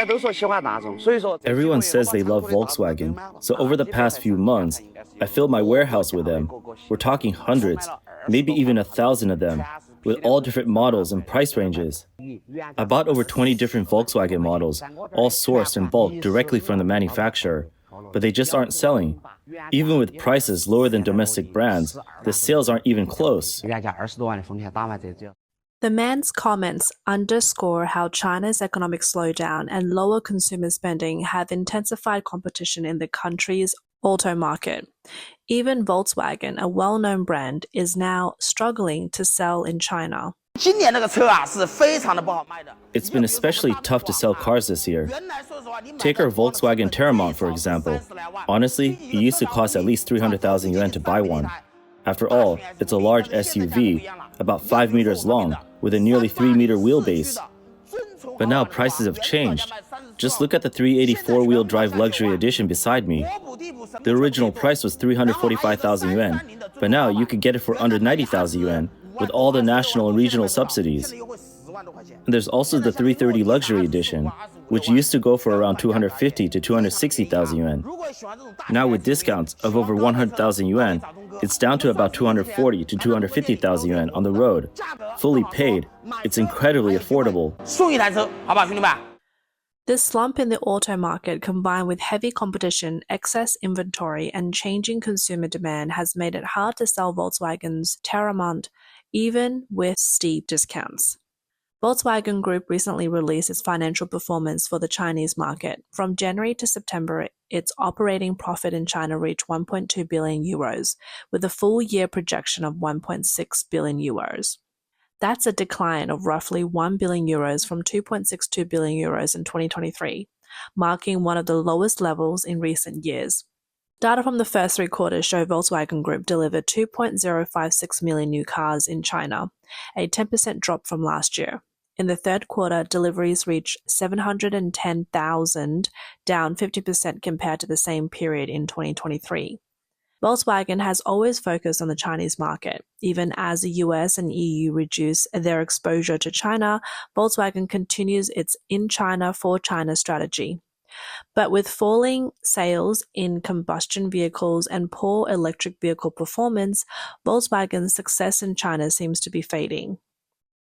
Everyone says they love Volkswagen, so over the past few months, I filled my warehouse with them. We're talking hundreds, maybe even 1,000 of them, with all different models and price ranges. I bought over 20 different Volkswagen models, all sourced in bulk directly from the manufacturer, but they just aren't selling. Even with prices lower than domestic brands, the sales aren't even close. The man's comments underscore how China's economic slowdown and lower consumer spending have intensified competition in the country's auto market. Even Volkswagen, a well-known brand, is now struggling to sell in China. It's been especially tough to sell cars this year. Take our Volkswagen Terramont, for example. Honestly, it used to cost at least 300,000 yuan to buy one. After all, it's a large SUV, about 5 meters long, with a nearly 3-meter wheelbase. But now prices have changed. Just look at the 384 wheel drive luxury edition beside me. The original price was 345,000 yuan, but now you could get it for under 90,000 yuan, with all the national and regional subsidies. And there's also the 330 luxury edition, which used to go for around 250 to 260,000 yuan. Now with discounts of over 100,000 yuan, it's down to about 240 to 250,000 yuan on the road. Fully paid, it's incredibly affordable. This slump in the auto market, combined with heavy competition, excess inventory, and changing consumer demand, has made it hard to sell Volkswagen's Terramont, even with steep discounts. Volkswagen Group recently released its financial performance for the Chinese market. From January to September, its operating profit in China reached 1.2 billion euros, with a full-year projection of 1.6 billion euros. That's a decline of roughly 1 billion euros from 2.62 billion euros in 2023, marking one of the lowest levels in recent years. Data from the first 3 quarters show Volkswagen Group delivered 2.056 million new cars in China, a 10% drop from last year. In the third quarter, deliveries reached 710,000, down 50% compared to the same period in 2023. Volkswagen has always focused on the Chinese market. Even as the US and EU reduce their exposure to China, Volkswagen continues its in China for China strategy. But with falling sales in combustion vehicles and poor electric vehicle performance, Volkswagen's success in China seems to be fading.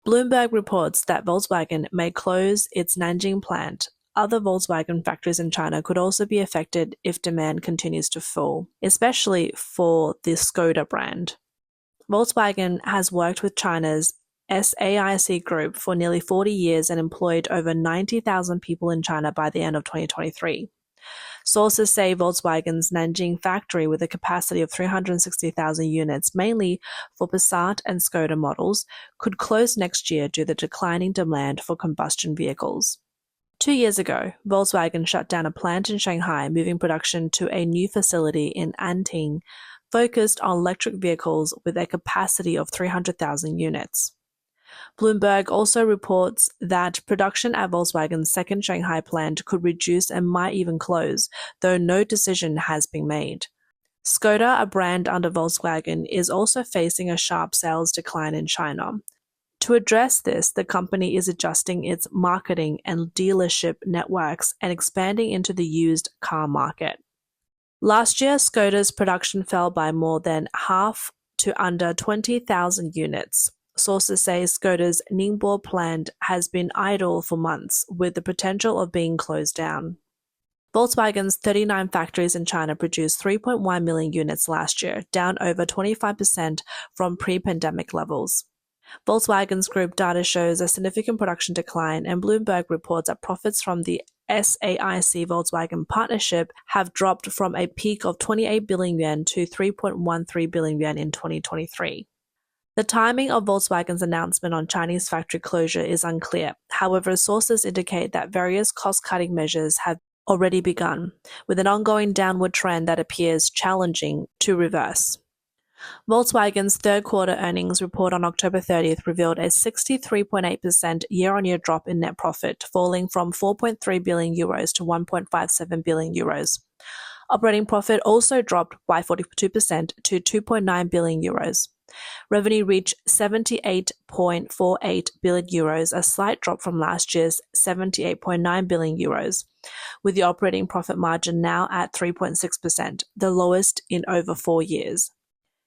Bloomberg reports that Volkswagen may close its Nanjing plant. Other Volkswagen factories in China could also be affected if demand continues to fall, especially for the Skoda brand. Volkswagen has worked with China's SAIC Group for nearly 40 years and employed over 90,000 people in China by the end of 2023. Sources say Volkswagen's Nanjing factory, with a capacity of 360,000 units, mainly for Passat and Skoda models, could close next year due to declining demand for combustion vehicles. 2 years ago, Volkswagen shut down a plant in Shanghai, moving production to a new facility in Anting, focused on electric vehicles with a capacity of 300,000 units. Bloomberg also reports that production at Volkswagen's second Shanghai plant could reduce and might even close, though no decision has been made. Skoda, a brand under Volkswagen, is also facing a sharp sales decline in China. To address this, the company is adjusting its marketing and dealership networks and expanding into the used car market. Last year, Skoda's production fell by more than half to under 20,000 units. Sources say Skoda's Ningbo plant has been idle for months, with the potential of being closed down. Volkswagen's 39 factories in China produced 3.1 million units last year, down over 25% from pre-pandemic levels. Volkswagen's group data shows a significant production decline, and Bloomberg reports that profits from the SAIC Volkswagen partnership have dropped from a peak of 28 billion yuan to 3.13 billion yuan in 2023. The timing of Volkswagen's announcement on Chinese factory closure is unclear. However, sources indicate that various cost-cutting measures have already begun, with an ongoing downward trend that appears challenging to reverse. Volkswagen's third-quarter earnings report on October 30th revealed a 63.8% year-on-year drop in net profit, falling from 4.3 billion euros to 1.57 billion euros. Operating profit also dropped by 42% to 2.9 billion euros. Revenue reached 78.48 billion euros, a slight drop from last year's 78.9 billion euros, with the operating profit margin now at 3.6%, the lowest in over 4 years.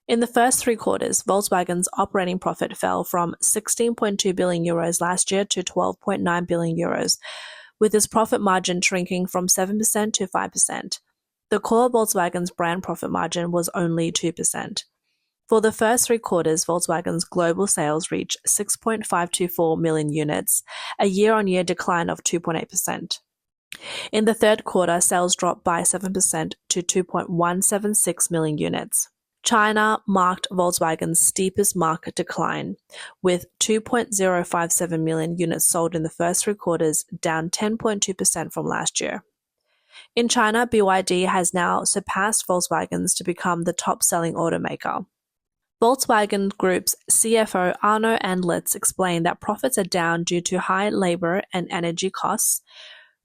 In the first 3 quarters, Volkswagen's operating profit fell from 16.2 billion euros last year to 12.9 billion euros, with its profit margin shrinking from 7% to 5%. The core Volkswagen's brand profit margin was only 2%. For the first 3 quarters, Volkswagen's global sales reached 6.524 million units, a year-on-year decline of 2.8%. In the third quarter, sales dropped by 7% to 2.176 million units. China marked Volkswagen's steepest market decline, with 2.057 million units sold in the first 3 quarters, down 10.2% from last year. In China, BYD has now surpassed Volkswagen's to become the top-selling automaker. Volkswagen Group's CFO Arno Antlitz explained that profits are down due to high labor and energy costs,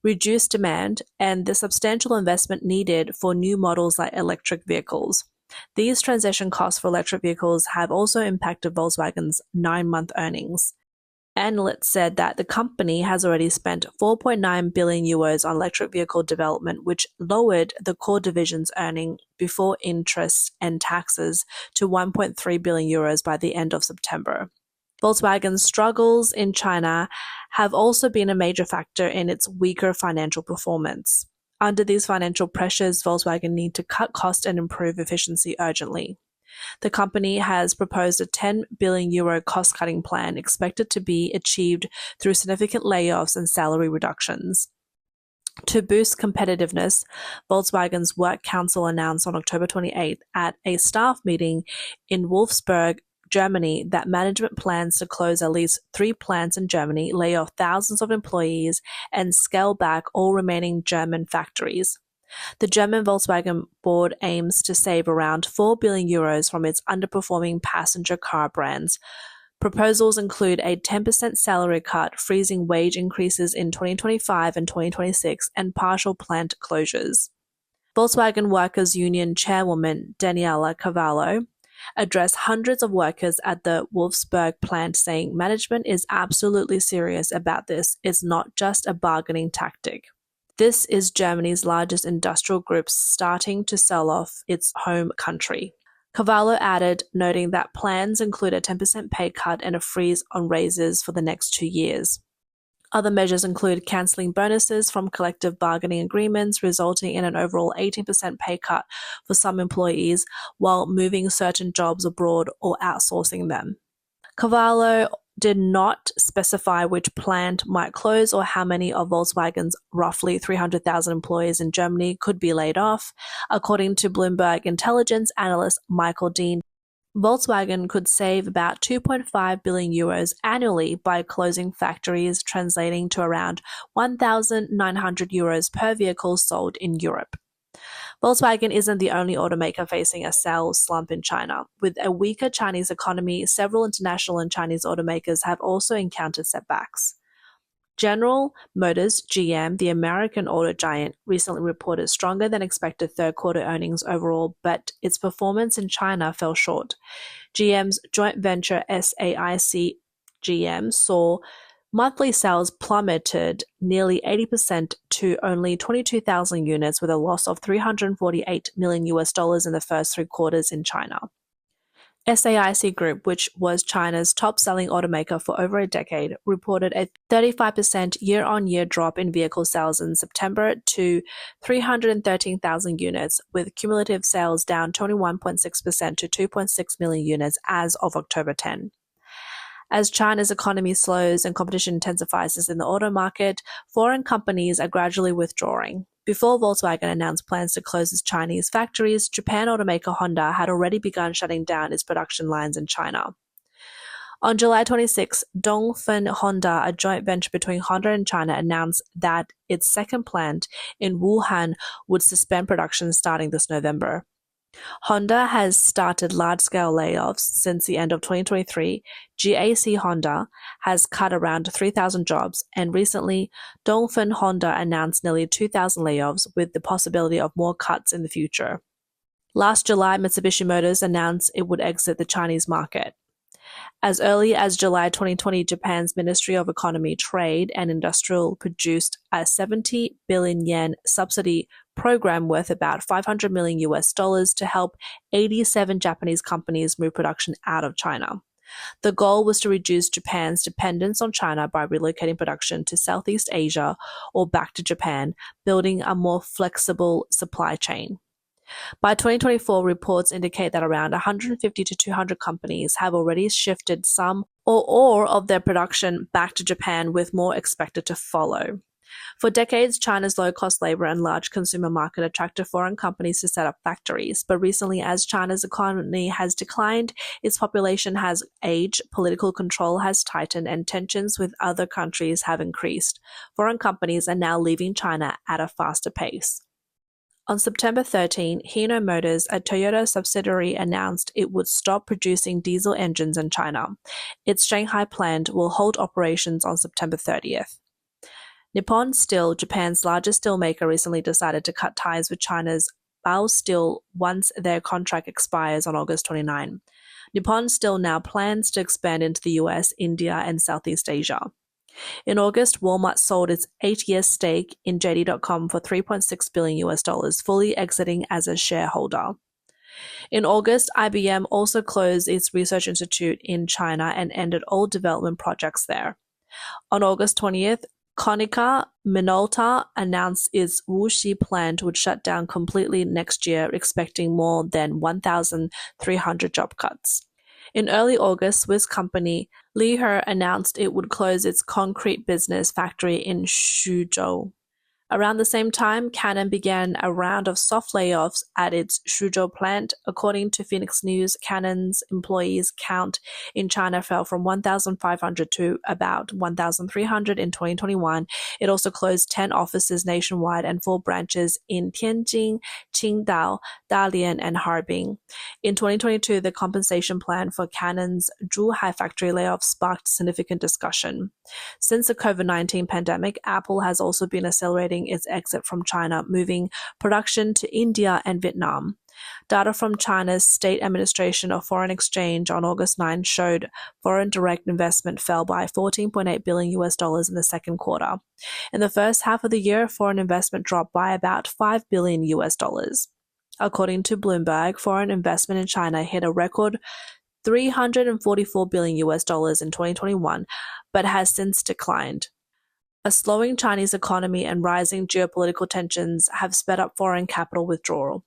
reduced demand, and the substantial investment needed for new models like electric vehicles. These transition costs for electric vehicles have also impacted Volkswagen's 9-month earnings. Antlitz said that the company has already spent 4.9 billion euros on electric vehicle development, which lowered the core division's earning before interest and taxes to 1.3 billion euros by the end of September. Volkswagen's struggles in China have also been a major factor in its weaker financial performance. Under these financial pressures, Volkswagen need to cut costs and improve efficiency urgently. The company has proposed a 10 billion euro cost-cutting plan expected to be achieved through significant layoffs and salary reductions. To boost competitiveness, Volkswagen's Work Council announced on October 28 at a staff meeting in Wolfsburg, Germany, that management plans to close at least 3 plants in Germany, lay off thousands of employees, and scale back all remaining German factories. The German Volkswagen board aims to save around 4 billion euros from its underperforming passenger car brands. Proposals include a 10% salary cut, freezing wage increases in 2025 and 2026, and partial plant closures. Volkswagen Workers' Union chairwoman Daniela Cavallo addressed hundreds of workers at the Wolfsburg plant, saying management is absolutely serious about this. It's not just a bargaining tactic. This is Germany's largest industrial group starting to sell off its home country. Cavallo added, noting that plans include a 10% pay cut and a freeze on raises for the next 2 years. Other measures include cancelling bonuses from collective bargaining agreements, resulting in an overall 18% pay cut for some employees, while moving certain jobs abroad or outsourcing them. Cavallo did not specify which plant might close or how many of Volkswagen's roughly 300,000 employees in Germany could be laid off. According to Bloomberg intelligence analyst Michael Dean, Volkswagen could save about 2.5 billion euros annually by closing factories, translating to around 1,900 euros per vehicle sold in Europe. Volkswagen isn't the only automaker facing a sales slump in China. With a weaker Chinese economy, several international and Chinese automakers have also encountered setbacks. General Motors, GM, the American auto giant, recently reported stronger than expected third-quarter earnings overall, but its performance in China fell short. GM's joint venture SAIC GM saw monthly sales plummeted nearly 80% to only 22,000 units, with a loss of $348 million in the first 3 quarters in China. SAIC Group, which was China's top-selling automaker for over a decade, reported a 35% year-on-year drop in vehicle sales in September to 313,000 units, with cumulative sales down 21.6% to 2.6 million units as of October 10. As China's economy slows and competition intensifies in the auto market, foreign companies are gradually withdrawing. Before Volkswagen announced plans to close its Chinese factories, Japan automaker Honda had already begun shutting down its production lines in China. On July 26, Dongfeng Honda, a joint venture between Honda and China, announced that its second plant in Wuhan would suspend production starting this November. Honda has started large-scale layoffs since the end of 2023. GAC Honda has cut around 3,000 jobs, and recently, Dongfeng Honda announced nearly 2,000 layoffs, with the possibility of more cuts in the future. Last July, Mitsubishi Motors announced it would exit the Chinese market. As early as July 2020, Japan's Ministry of Economy, Trade and Industrial produced a 70 billion yen subsidy program worth about $500 million to help 87 Japanese companies move production out of China. The goal was to reduce Japan's dependence on China by relocating production to Southeast Asia or back to Japan, building a more flexible supply chain. By 2024, reports indicate that around 150 to 200 companies have already shifted some or all of their production back to Japan, with more expected to follow. For decades, China's low-cost labor and large consumer market attracted foreign companies to set up factories. But recently, as China's economy has declined, its population has aged, political control has tightened, and tensions with other countries have increased. Foreign companies are now leaving China at a faster pace. On September 13, Hino Motors, a Toyota subsidiary, announced it would stop producing diesel engines in China. Its Shanghai plant will halt operations on September 30th. Nippon Steel, Japan's largest steelmaker, recently decided to cut ties with China's Baosteel once their contract expires on August 29. Nippon Steel now plans to expand into the US, India, and Southeast Asia. In August, Walmart sold its 8-year stake in JD.com for $3.6 billion, fully exiting as a shareholder. In August, IBM also closed its research institute in China and ended all development projects there. On August 20th, Konica Minolta announced its Wuxi plant would shut down completely next year, expecting more than 1,300 job cuts. In early August, Swiss company Liher announced it would close its concrete business factory in Suzhou. Around the same time, Canon began a round of soft layoffs at its Suzhou plant. According to Phoenix News, Canon's employees count in China fell from 1,500 to about 1,300 in 2021. It also closed 10 offices nationwide and 4 branches in Tianjin, Qingdao, Dalian, and Harbin. In 2022, the compensation plan for Canon's Zhuhai factory layoff sparked significant discussion. Since the COVID-19 pandemic, Apple has also been accelerating its exit from China, moving production to India and Vietnam. Data from China's State Administration of Foreign Exchange on August 9 showed foreign direct investment fell by $14.8 billion in the second quarter. In the first half of the year, foreign investment dropped by about $5 billion. According to Bloomberg, foreign investment in China hit a record $344 billion in 2021, but has since declined. A slowing Chinese economy and rising geopolitical tensions have sped up foreign capital withdrawal.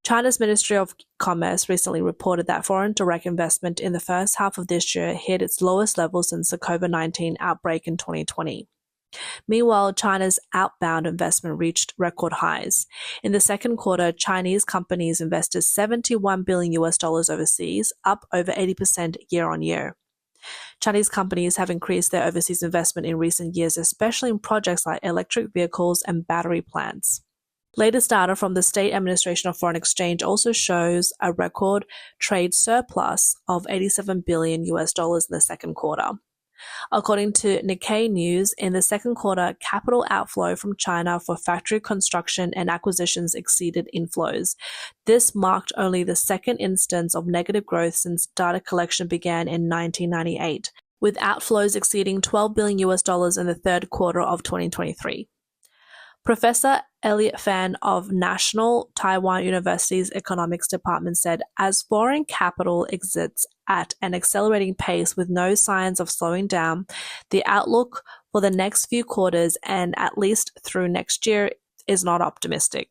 China's Ministry of Commerce recently reported that foreign direct investment in the first half of this year hit its lowest level since the COVID-19 outbreak in 2020. Meanwhile, China's outbound investment reached record highs. In the second quarter, Chinese companies invested $71 billion overseas, up over 80% year on year. Chinese companies have increased their overseas investment in recent years, especially in projects like electric vehicles and battery plants. Latest data from the State Administration of Foreign Exchange also shows a record trade surplus of $87 billion in the second quarter. According to Nikkei News, in the second quarter, capital outflow from China for factory construction and acquisitions exceeded inflows. This marked only the second instance of negative growth since data collection began in 1998, with outflows exceeding $12 billion in the third quarter of 2023. Professor Elliot Fan of National Taiwan University's Economics Department said, as foreign capital exits at an accelerating pace with no signs of slowing down, the outlook for the next few quarters and at least through next year is not optimistic.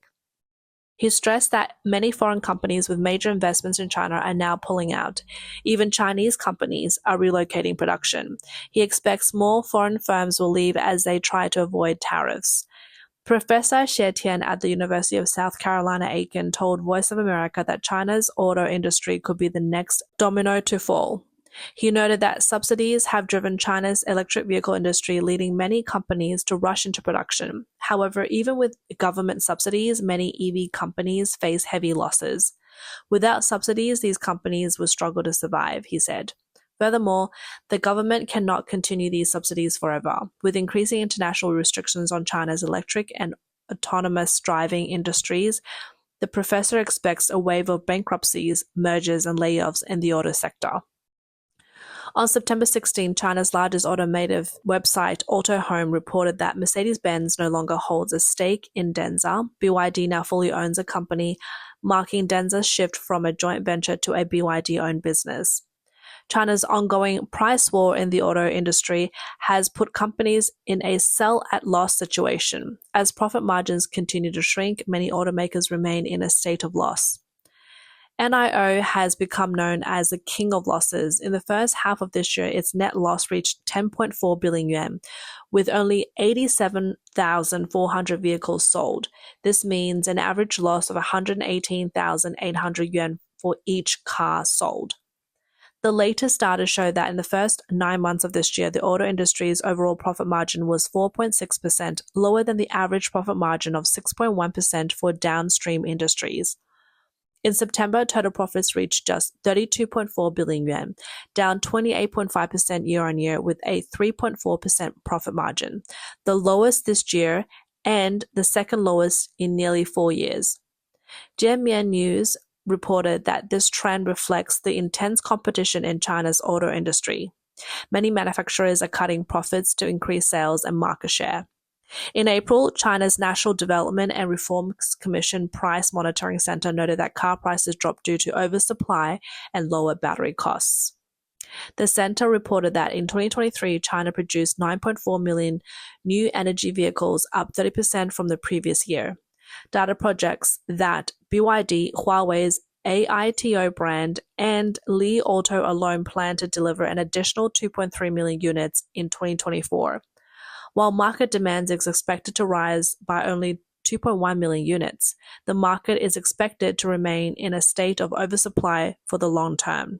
He stressed that many foreign companies with major investments in China are now pulling out. Even Chinese companies are relocating production. He expects more foreign firms will leave as they try to avoid tariffs. Professor Xie Tian at the University of South Carolina Aiken told Voice of America that China's auto industry could be the next domino to fall. He noted that subsidies have driven China's electric vehicle industry, leading many companies to rush into production. However, even with government subsidies, many EV companies face heavy losses. Without subsidies, these companies would struggle to survive, he said. Furthermore, the government cannot continue these subsidies forever. With increasing international restrictions on China's electric and autonomous driving industries, The professor expects a wave of bankruptcies, mergers, and layoffs in the auto sector. On September 16, China's largest automotive website, AutoHome, reported that Mercedes-Benz no longer holds a stake in Denza. BYD now fully owns a company, marking Denza's shift from a joint venture to a BYD-owned business. China's ongoing price war in the auto industry has put companies in a sell-at-loss situation. As profit margins continue to shrink, many automakers remain in a state of loss. NIO has become known as the king of losses. In the first half of this year, its net loss reached 10.4 billion yuan, with only 87,400 vehicles sold. This means an average loss of 118,800 yuan for each car sold. The latest data show that in the first 9 months of this year, the auto industry's overall profit margin was 4.6%, lower than the average profit margin of 6.1% for downstream industries. In September, total profits reached just 32.4 billion yuan, down 28.5% year-on-year with a 3.4% profit margin, the lowest this year and the second lowest in nearly 4 years. Jianmian News reported that this trend reflects the intense competition in China's auto industry. Many manufacturers are cutting profits to increase sales and market share. In April, China's National Development and Reforms Commission Price Monitoring Center noted that car prices dropped due to oversupply and lower battery costs. The center reported that in 2023, China produced 9.4 million new energy vehicles, up 30% from the previous year. Data projects that BYD, Huawei's AITO brand, and Li Auto alone plan to deliver an additional 2.3 million units in 2024. While market demand is expected to rise by only 2.1 million units, the market is expected to remain in a state of oversupply for the long term.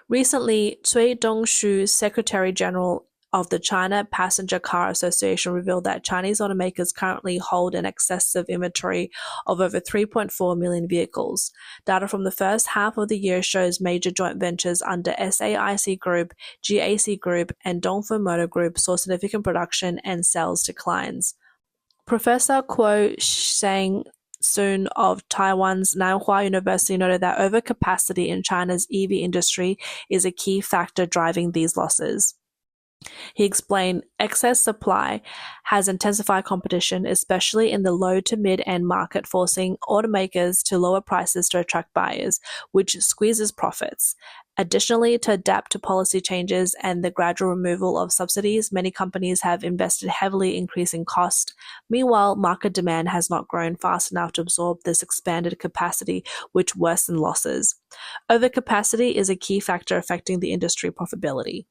Recently, Cui Dongshu, Secretary General of the China Passenger Car Association, revealed that Chinese automakers currently hold an excessive inventory of over 3.4 million vehicles. Data from the first half of the year shows major joint ventures under SAIC Group, GAC Group, and Dongfeng Motor Group saw significant production and sales declines. Professor Kuo Shang-sun of Taiwan's Nanhua University noted that overcapacity in China's EV industry is a key factor driving these losses. He explained excess supply has intensified competition, especially in the low to mid-end market, forcing automakers to lower prices to attract buyers, which squeezes profits. Additionally, to adapt to policy changes and the gradual removal of subsidies, many companies have invested heavily increasing cost. Meanwhile, market demand has not grown fast enough to absorb this expanded capacity, which worsened losses. Overcapacity is a key factor affecting the industry profitability.